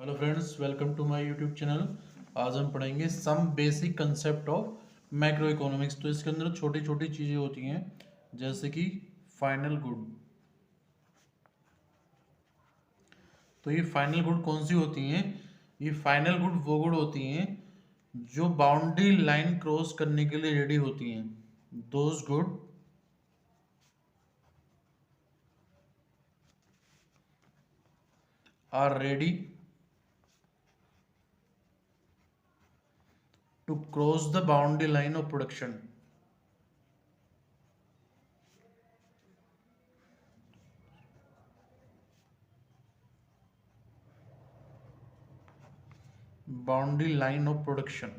Hello friends, welcome to my YouTube channel. आज हम पढ़ेंगे some basic concept of macroeconomics. तो इसके अंदर छोटी छोटी चीज़ें होती हैं जैसे कि फाइनल गुड। तो ये फाइनल गुड कौन सी होती हैं? ये फाइनल गुड वो गुड होती हैं जो बाउंड्री लाइन क्रॉस करने के लिए रेडी होती हैं। Those good are ready to cross the boundary line of production. Boundary line of production.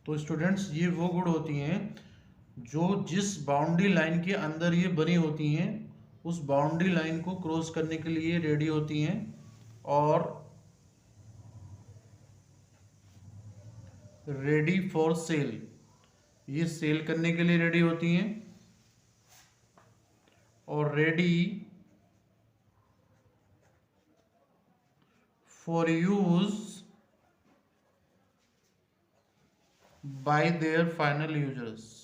तो स्टूडेंट्स, ये वो गुड होती हैं जो जिस बाउंड्री लाइन के अंदर ये बनी होती हैं उस बाउंड्री लाइन को क्रॉस करने के लिए रेडी होती हैं और रेडी फॉर सेल। ये सेल करने के लिए रेडी होती हैं और ready for use by there final users.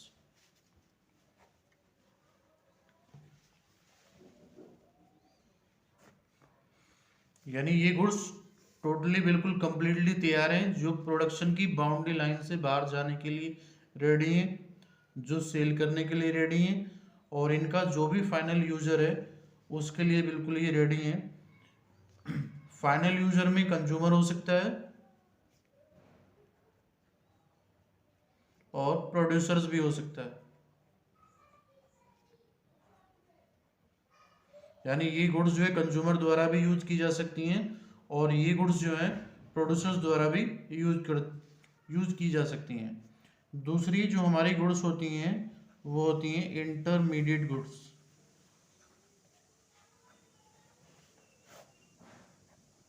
यानी ये गुड्स टोटली बिल्कुल कंप्लीटली तैयार हैं, जो प्रोडक्शन की बाउंड्री लाइन से बाहर जाने के लिए रेडी हैं, जो सेल करने के लिए रेडी हैं और इनका जो भी फाइनल यूजर है उसके लिए बिल्कुल ये रेडी हैं। फाइनल यूजर में कंज्यूमर हो सकता है और प्रोड्यूसर्स भी हो सकता है। यानी ये गुड्स जो है कंज्यूमर द्वारा भी यूज की जा सकती हैं और ये गुड्स जो है प्रोड्यूसर्स द्वारा भी यूज की जा सकती हैं। दूसरी जो हमारी गुड्स होती हैं वो होती हैं इंटरमीडिएट गुड्स।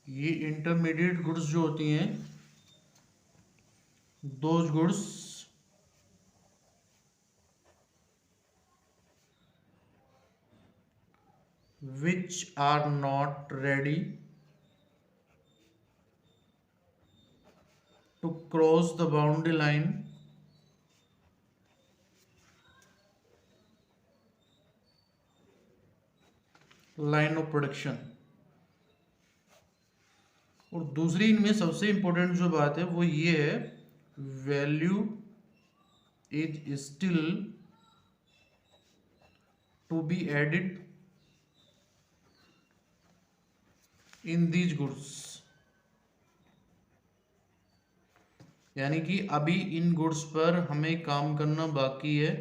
ये इंटरमीडिएट गुड्स जो होती हैं, those goods which are not ready to cross the boundary line of production। और दूसरी इनमें सबसे इंपॉर्टेंट जो बात है वो ये है, value is still to be added in these goods. यानी कि अभी इन गुड्स पर हमें काम करना बाकी है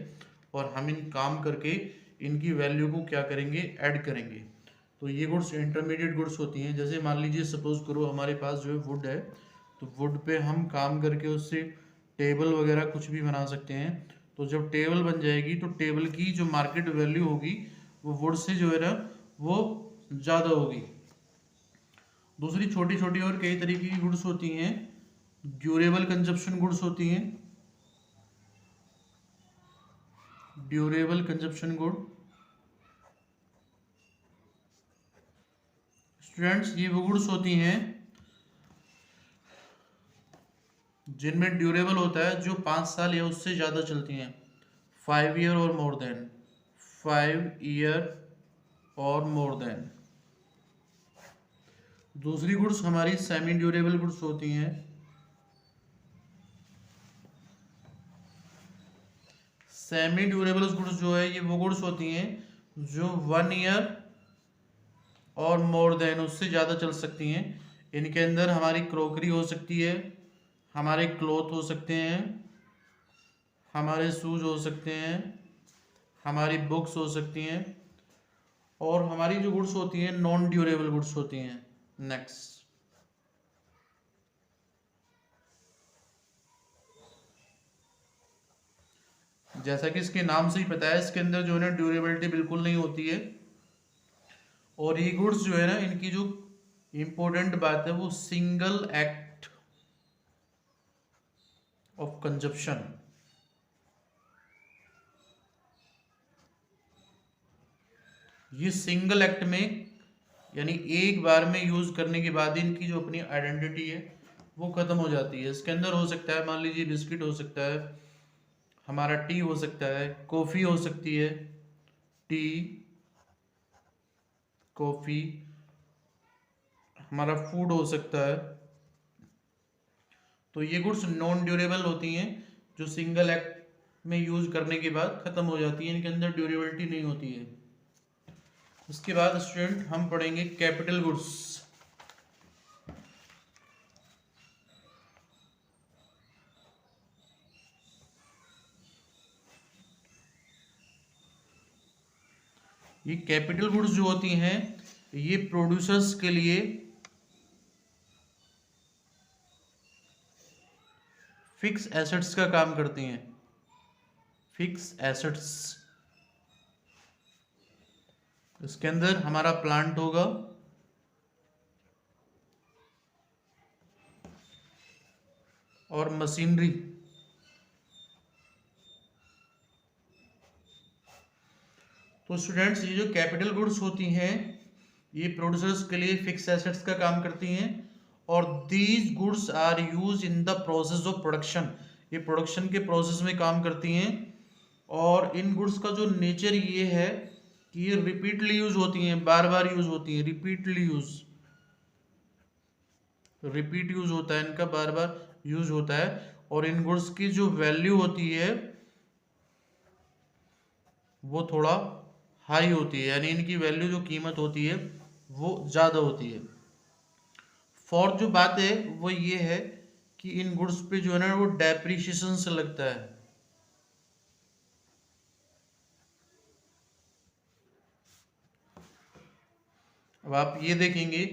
और हम इन काम करके इनकी वैल्यू को क्या करेंगे, ऐड करेंगे। तो ये गुड्स इंटरमीडिएट गुड्स होती हैं। जैसे मान लीजिए सपोज करो हमारे पास जो है वुड है, तो वुड पे हम काम करके उससे टेबल वगैरह कुछ भी बना सकते हैं। तो जब टेबल बन जाएगी तो टेबल की जो मार्केट वैल्यू होगी वो वुड से जो है ना वो ज़्यादा होगी। दूसरी छोटी छोटी और कई तरीके की गुड्स होती हैं। ड्यूरेबल कंजप्शन गुड्स होती हैं, ड्यूरेबल कंजप्शन गुड। स्टूडेंट्स, ये वो गुड्स होती हैं जिनमें ड्यूरेबल होता है, जो 5 साल या उससे ज़्यादा चलती हैं। 5 ईयर और मोर देन, 5 ईयर और मोर देन। दूसरी गुड्स हमारी सेमी ड्यूरेबल गुड्स होती हैं। सेमी ड्यूरेबल गुड्स जो है ये वो गुड्स होती हैं जो 1 ईयर और मोर देन उससे ज़्यादा चल सकती हैं। इनके अंदर हमारी क्रोकरी हो सकती है, हमारे क्लॉथ हो सकते हैं, हमारे शूज हो सकते हैं, हमारी बुक्स हो सकती हैं और हमारी जो गुड्स होती हैं नॉन ड्यूरेबल गुड्स होती हैं। नेक्स्ट, जैसा कि इसके नाम से ही पता है, इसके अंदर जो है ना ड्यूरेबिलिटी बिल्कुल नहीं होती है। और ये गुड्स जो है ना, इनकी जो इंपॉर्टेंट बात है वो सिंगल एक्ट ऑफ कंजप्शन। ये सिंगल एक्ट में यानी एक बार में यूज करने के बाद इनकी जो अपनी आइडेंटिटी है वो खत्म हो जाती है। इसके अंदर हो सकता है मान लीजिए बिस्किट हो सकता है, हमारा टी हो सकता है, कॉफी हो सकती है, टी कॉफी, हमारा फूड हो सकता है। तो ये गुड्स नॉन ड्यूरेबल होती हैं जो सिंगल एक्ट में यूज करने के बाद खत्म हो जाती है, इनके अंदर ड्यूरेबिलिटी नहीं होती है। उसके बाद स्टूडेंट हम पढ़ेंगे कैपिटल गुड्स। ये कैपिटल गुड्स जो होती हैं ये प्रोड्यूसर्स के लिए फिक्स एसेट्स का काम करती हैं। फिक्स एसेट्स, इसके अंदर हमारा प्लांट होगा, और मशीनरी। तो स्टूडेंट्स ये जो कैपिटल गुड्स होती हैं ये प्रोड्यूसर्स के लिए फिक्स एसेट्स का काम करती हैं, और these goods are use in the process of production. ये प्रोडक्शन के प्रोसेस में काम करती हैं, और इन गुड्स का जो नेचर ये है कि ये रिपीटली यूज होती हैं, बार बार यूज होती हैं, रिपीट यूज होता है इनका, बार बार यूज होता है। और इन गुड्स की जो वैल्यू होती है वो थोड़ा हाई होती है, यानी इनकी वैल्यू जो कीमत होती है वो ज़्यादा होती है। फोर्थ जो बात है वो ये है कि इन गुड्स पे जो है ना वो डेप्रिसिएशन से लगता है। अब आप ये देखेंगे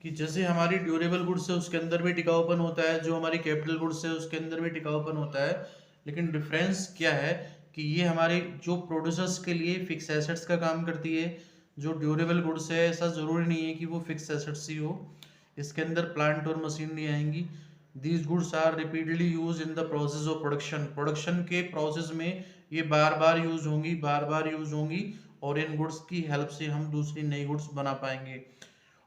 कि जैसे हमारी ड्यूरेबल गुड्स है उसके अंदर भी टिकाऊपन होता है, जो हमारी कैपिटल गुड्स है उसके अंदर भी टिकाऊपन होता है, लेकिन डिफरेंस क्या है कि ये हमारे जो प्रोड्यूसर्स के लिए फिक्स एसेट्स का काम करती है। जो ड्यूरेबल गुड्स है ऐसा ज़रूरी नहीं है कि वो फिक्स एसेट्स ही हो, इसके अंदर प्लांट और मशीनरी आएंगी। These goods are repeatedly use in the process of production. Production के प्रोसेस में ये बार बार यूज होंगी, बार बार यूज होंगी, और इन गुड्स की हेल्प से हम दूसरी नई गुड्स बना पाएंगे।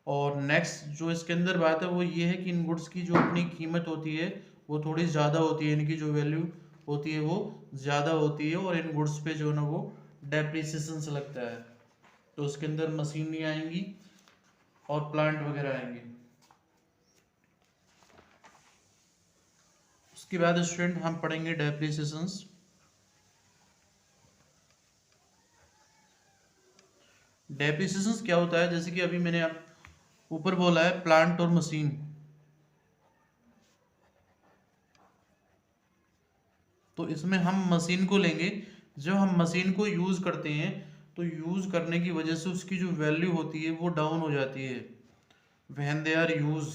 और नेक्स्ट जो इसके अंदर बात है वो ये है कि इन गुड्स की जो अपनी कीमत होती है वो थोड़ी ज़्यादा होती है, इनकी जो वैल्यू होती है वो ज़्यादा होती है, और इन गुड्स पे जो है ना वो डेप्रिसिएशन से लगता है। तो उसके अंदर मशीनरी आएंगी और प्लांट वगैरह आएंगे। उसके बाद स्टूडेंट हम पढ़ेंगे डेप्रिसिएशंस। डेप्रिसिएशंस क्या होता है, जैसे कि अभी मैंने आप ऊपर बोला है प्लांट और मशीन, तो इसमें हम मशीन को लेंगे। जब हम मशीन को यूज़ करते हैं तो यूज़ करने की वजह से उसकी जो वैल्यू होती है वो डाउन हो जाती है। When they are use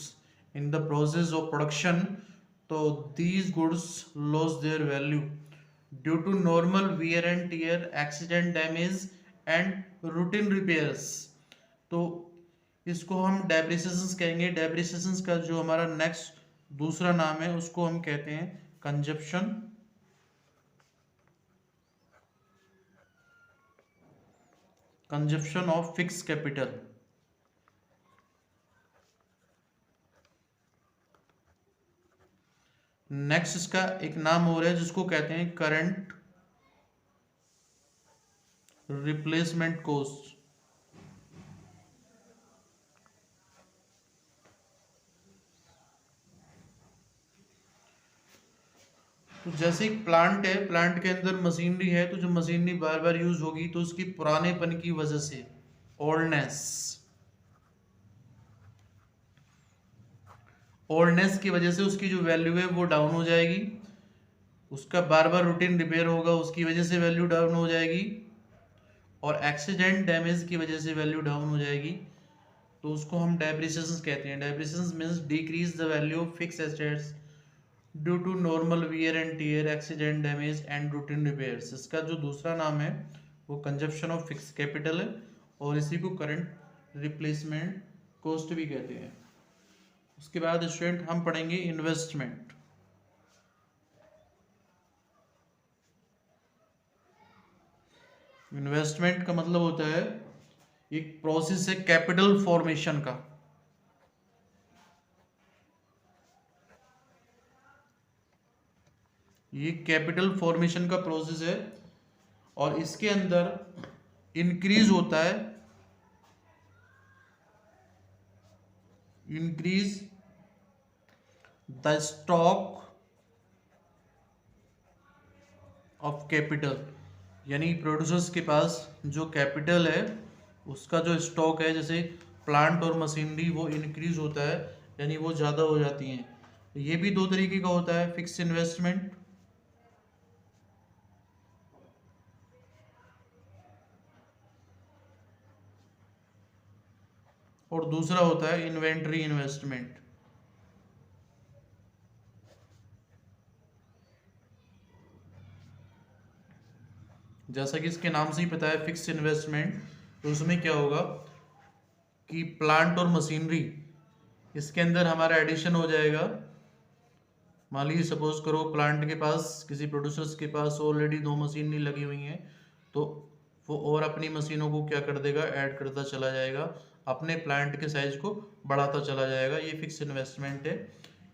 in the process of production, तो these goods lose their value due to normal wear and tear, accident, damage and routine repairs. तो इसको हम डेप्रिसिएशंस कहेंगे। डेप्रिसिएशंस का जो हमारा नेक्स्ट दूसरा नाम है उसको हम कहते हैं consumption. Consumption of fix capital. Next इसका एक नाम और है जिसको कहते हैं करंट रिप्लेसमेंट कॉस्ट। तो जैसे एक प्लांट है, प्लांट के अंदर मशीनरी है, तो जो मशीनरी बार बार यूज होगी तो उसकी पुरानेपन की वजह से, ओल्डनेस, ओल्डनेस की वजह से उसकी जो वैल्यू है वो डाउन हो जाएगी। उसका बार बार रूटीन रिपेयर होगा उसकी वजह से वैल्यू डाउन हो जाएगी, और एक्सीडेंट डैमेज की वजह से वैल्यू डाउन हो जाएगी। तो उसको हम डेप्रिसिएशन कहते हैं। Depreciation means decrease the value of fix assets due to normal wear and tear, accident, damage and routine repairs. इसका जो दूसरा नाम है वो कंजप्शन ऑफ फिक्स कैपिटल है, और इसी को करंट रिप्लेसमेंट कॉस्ट भी कहते हैं। उसके बाद स्टूडेंट हम पढ़ेंगे इन्वेस्टमेंट। इन्वेस्टमेंट का मतलब होता है एक प्रोसेस है कैपिटल फॉर्मेशन का। ये कैपिटल फॉर्मेशन का प्रोसेस है और इसके अंदर इंक्रीज होता है, increase the stock of capital, यानी प्रोड्यूसर्स के पास जो कैपिटल है उसका जो स्टॉक है, जैसे प्लांट और मशीनरी, वो इंक्रीज होता है, यानी वो ज़्यादा हो जाती हैं। तो ये भी दो तरीके का होता है, फिक्स इन्वेस्टमेंट और दूसरा होता है इन्वेंट्री इन्वेस्टमेंट। जैसा कि इसके नाम से ही पता है फिक्स इन्वेस्टमेंट, तो उसमें क्या होगा कि प्लांट और मशीनरी, इसके अंदर हमारा एडिशन हो जाएगा। मान लीजिए सपोज करो प्लांट के पास, किसी प्रोड्यूसर्स के पास ऑलरेडी 2 मशीनरी लगी हुई हैं, तो वो और अपनी मशीनों को क्या कर देगा, ऐड करता चला जाएगा, अपने प्लांट के साइज को बढ़ाता चला जाएगा। ये फिक्स इन्वेस्टमेंट है।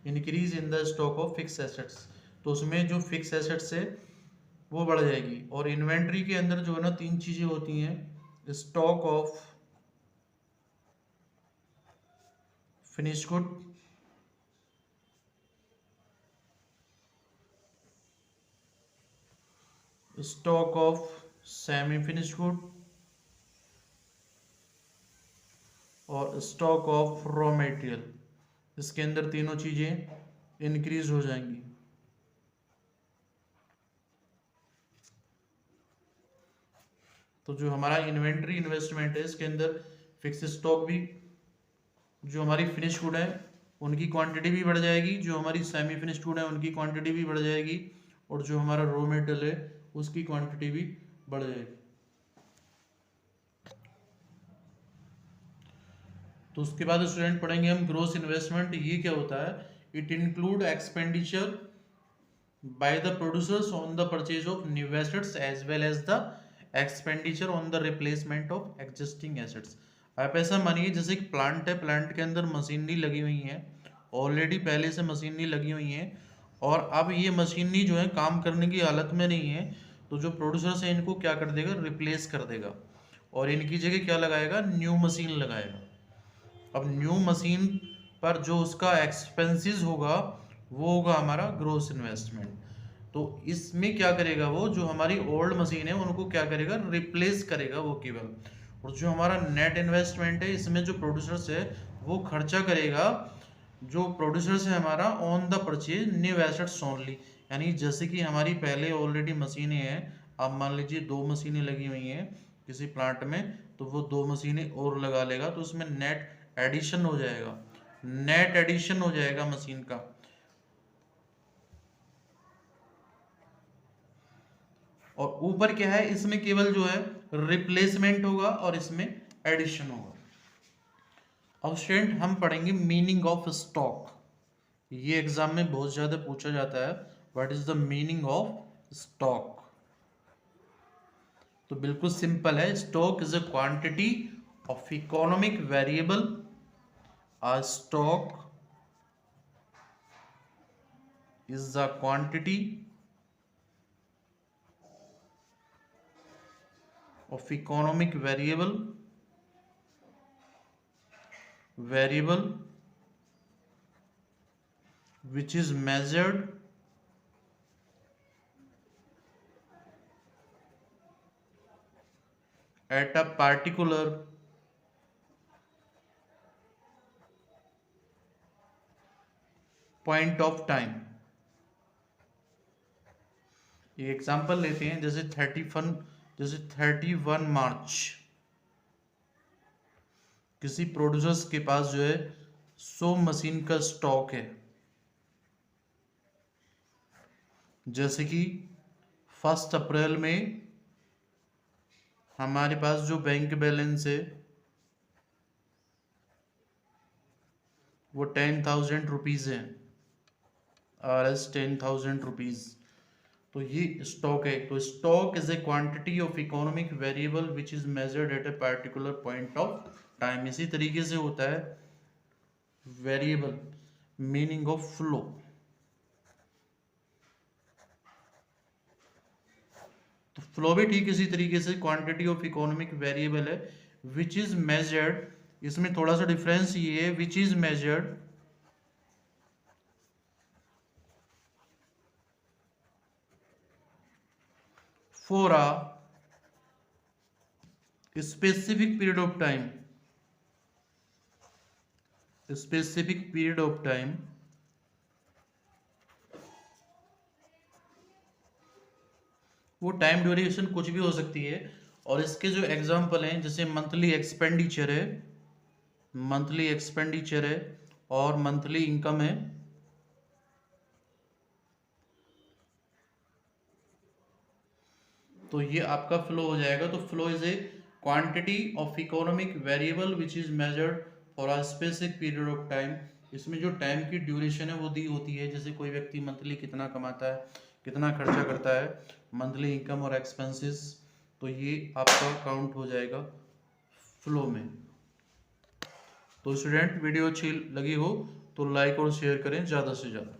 Increase in the stock of fix assets, तो उसमें जो फिक्स एसेट्स है वो बढ़ जाएगी। और इन्वेंट्री के अंदर जो है ना 3 चीज़ें होती हैं, stock of finish good, stock of semi finish good और स्टॉक ऑफ रॉ मटेरियल। इसके अंदर तीनों चीज़ें इंक्रीज हो जाएंगी। तो जो हमारा इन्वेंट्री इन्वेस्टमेंट है, इसके अंदर फिक्स स्टॉक भी, जो हमारी फिनिश गुड है उनकी क्वांटिटी भी बढ़ जाएगी, जो हमारी सेमी फिनिश गुड है उनकी क्वांटिटी भी बढ़ जाएगी, और जो हमारा रॉ मटेरियल है उसकी क्वांटिटी भी बढ़ जाएगी। तो उसके बाद स्टूडेंट पढ़ेंगे हम ग्रोस इन्वेस्टमेंट। ये क्या होता है, it include expenditure by the producers on the purchase of new assets as well as the expenditure on the replacement of existing assets। आप ऐसा मानिए जैसे एक प्लांट है, प्लांट के अंदर मशीनरी लगी हुई है, ऑलरेडी पहले से मशीनरी लगी हुई है, और अब ये मशीनरी जो है काम करने की हालत में नहीं है, तो जो प्रोड्यूसर्स है इनको क्या कर देगा, रिप्लेस कर देगा, और इनकी जगह क्या लगाएगा, न्यू मशीन लगाएगा। अब न्यू मशीन पर जो उसका एक्सपेंसेस होगा वो होगा हमारा ग्रोस इन्वेस्टमेंट। तो इसमें क्या करेगा, वो जो हमारी ओल्ड मशीन है उनको क्या करेगा, रिप्लेस करेगा वो केवल। और जो हमारा नेट इन्वेस्टमेंट है, इसमें जो प्रोड्यूसर्स है वो खर्चा करेगा, जो प्रोड्यूसर्स है हमारा on the purchase new assets only, यानी जैसे कि हमारी पहले ऑलरेडी मशीनें हैं, अब मान लीजिए 2 मशीनें लगी हुई हैं किसी प्लांट में, तो वो 2 मशीनें और लगा लेगा, तो उसमें नेट एडिशन हो जाएगा, नेट एडिशन हो जाएगा मशीन का। और ऊपर क्या है, इसमें केवल जो है रिप्लेसमेंट होगा और इसमें एडिशन होगा। अब स्टूडेंट हम पढ़ेंगे मीनिंग ऑफ स्टॉक। ये एग्जाम में बहुत ज्यादा पूछा जाता है, what is the meaning of stock. तो बिल्कुल सिंपल है, stock is a quantity of economic variable. A stock is the quantity of economic variable which is measured at a particular point of time. एक example लेते हैं, जैसे 31 मार्च किसी producers के पास जो है 100 मशीन का स्टॉक है, जैसे कि 1 अप्रैल में हमारे पास जो बैंक बैलेंस है वो 10,000 रुपीज़ है, आर एस 10,000 रुपीज़। तो ये स्टॉक है। तो stock is a quantity of economic variable which is measured eight a particular point of time. इसी तरीके से होता है वेरिएबल, मीनिंग ऑफ फ्लो। तो फ्लो भी ठीक इसी तरीके से क्वांटिटी ऑफ इकोनॉमिक वेरिएबल है विच इज मेजर्ड, इसमें थोड़ा सा डिफरेंस ये है, which is measured for a specific period of time, specific period of time, वो टाइम ड्यूरेशन कुछ भी हो सकती है। और इसके जो एग्जांपल हैं जैसे मंथली एक्सपेंडिचर है, मंथली एक्सपेंडिचर है और मंथली इनकम है। तो ये आपका फ्लो हो जाएगा। तो flow is a quantity of economic variable which is measured for a specific period of time. इसमें जो टाइम की ड्यूरेशन है वो दी होती है, जैसे कोई व्यक्ति मंथली कितना कमाता है, कितना खर्चा करता है, मंथली इनकम और एक्सपेंसेस। तो ये आपका काउंट हो जाएगा फ्लो में। तो स्टूडेंट वीडियो अच्छी लगी हो तो लाइक और शेयर करें ज़्यादा से ज़्यादा।